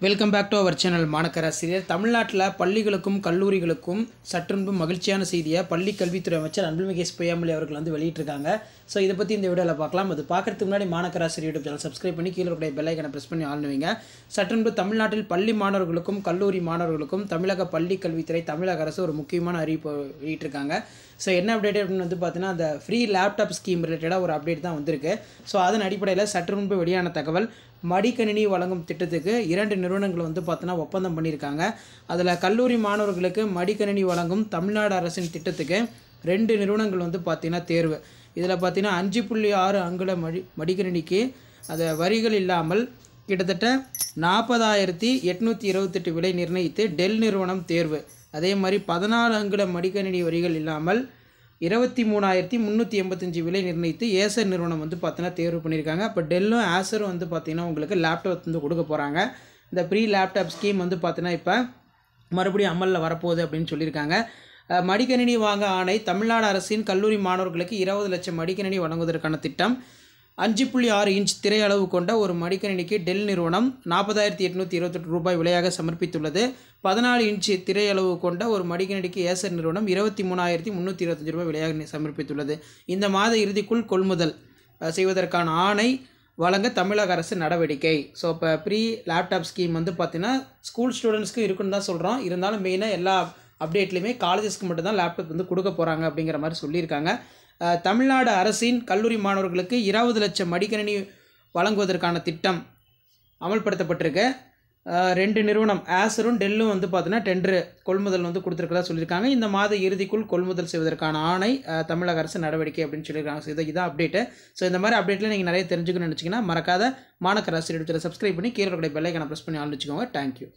Welcome back to our channel மாணக்கராசிரியர். தமிழ்நாட்டில் பள்ளிகளுக்கும் கல்லூரிகளுக்கும் சற்றுன்பு மகிழ்ச்சியான செய்தியை பள்ளி கல்வித்துறை அமைச்சர் அன்பில்மிகு பொய்யாமொழி அவர்கள் வந்து வெளியிட்டிருக்காங்க. ஸோ இதை பற்றி இந்த வீடியோவில் பார்க்கலாம். அது பார்க்கறதுக்கு முன்னாடி மாணக்கராசிரியர் யூடியூப் சேனல் சப்ஸ்கிரைப் பண்ணி கீழே இருக்கிற பெல் ஐக்கனை ப்ரெஸ் பண்ணி ஆள்னுவீங்க. சற்றுன்பு தமிழ்நாட்டில் பள்ளி மாணவர்களுக்கும் கல்லூரி மாணவர்களுக்கும் தமிழக பள்ளி கல்வித்துறை தமிழக அரசு ஒரு முக்கியமான அறிவிப்பு வெளியிட்டிருக்காங்க. ஸோ என்ன அப்டேட் அப்படின்னு வந்து பார்த்தீங்கன்னா, அந்த ஃப்ரீ லேப்டாப் ஸ்கீம் ரிலேட்டடாக ஒரு அப்டேட் தான் வந்திருக்கு. ஸோ அதன் அடிப்படையில் சற்று முன்பு வெளியான தகவல், மடிக்கணினி வழங்கும் திட்டத்துக்கு 2 நிறுவனங்கள் வந்து பார்த்தீங்கன்னா ஒப்பந்தம் பண்ணியிருக்காங்க. அதில் கல்லூரி மாணவர்களுக்கு மடிக்கணினி வழங்கும் தமிழ்நாடு அரசின் திட்டத்துக்கு 2 நிறுவனங்கள் வந்து பார்த்தீங்கன்னா தேர்வு. இதில் பார்த்தீங்கன்னா 5.6 அங்குல மடிக்கணினிக்கு அதை வரிகள் இல்லாமல் கிட்டத்தட்ட 40,828 விலை நிர்ணயித்து டெல் நிறுவனம் தேர்வு. அதே மாதிரி 14 அங்குல மடிக்கணினி வரிகள் இல்லாமல் 23,385 விலை நிர்ணயித்து ஏசர் நிறுவனம் வந்து பார்த்தீங்கன்னா தேர்வு பண்ணியிருக்காங்க. இப்போ டெல்லும் ஏசரும் வந்து பார்த்தீங்கன்னா உங்களுக்கு லேப்டாப் வந்து கொடுக்க போகிறாங்க. இந்த ப்ரீ லேப்டாப் ஸ்கீம் வந்து பார்த்தீங்கன்னா இப்போ மறுபடியும் அமலில் வரப்போகுது அப்படின்னு சொல்லியிருக்காங்க. மடிக்கணினி வாங்க ஆணை, தமிழ்நாடு அரசின் கல்லூரி மாணவர்களுக்கு 20 லட்சம் மடிக்கணினி வழங்குவதற்கான திட்டம். 5.6 இன்ச் திரை அளவு கொண்ட ஒரு மடிக்கணினிக்கு டெல் நிறுவனம் 40,828 ரூபாய் விலையாக சமர்ப்பித்துள்ளது. 14 இன்ச் திரை அளவு கொண்ட ஒரு மடிக்கணினிக்கு ஏசர் நிறுவனம் 23,325 ரூபாய் விலையாக சமர்ப்பித்துள்ளது. இந்த மாத இறுதிக்குள் கொள்முதல் செய்வதற்கான ஆணை வழங்க தமிழக அரசு நடவடிக்கை. ஸோ இப்போ ப்ரீ லேப்டாப் ஸ்கீம் வந்து பார்த்தீங்கன்னா ஸ்கூல் ஸ்டூடெண்ட்ஸ்க்கு இருக்குன்னு தான் சொல்கிறோம். இருந்தாலும் மெயினாக எல்லா அப்டேட்லையுமே காலேஜஸ்க்கு மட்டும்தான் லேப்டாப் வந்து கொடுக்க போகிறாங்க அப்படிங்கிற மாதிரி சொல்லியிருக்காங்க. தமிழ்நாடு அரசின் கல்லூரி மாணவர்களுக்கு 20 லட்சம் மடிக்கணினி வழங்குவதற்கான திட்டம் அமல்படுத்தப்பட்டிருக்கு. 2 நிறுவனம் ஏசரும் டெல்லும் வந்து பார்த்தீங்கன்னா டெண்டர் கொள்முதல் வந்து கொடுத்துருக்கதா சொல்லியிருக்காங்க. இந்த மாத இறுதிக்குள் கொள்முதல் செய்வதற்கான ஆணை தமிழக அரசு நடவடிக்கை அப்படின்னு சொல்லியிருக்காங்க. ஸோ இதான் அப்டேட்டு. ஸோ இந்த மாதிரி அப்டேட்டில் நீங்கள் நிறைய தெரிஞ்சுக்கணும்னு நினச்சிங்கன்னா மறக்காத மாணக்கராசிரியர் சப்ஸ்கிரைப் பண்ணி கீழே இருக்கிற பெல் ஐக்கனை ப்ரெஸ் பண்ணி ஆள் வச்சுக்கோங்க. தேங்க்யூ.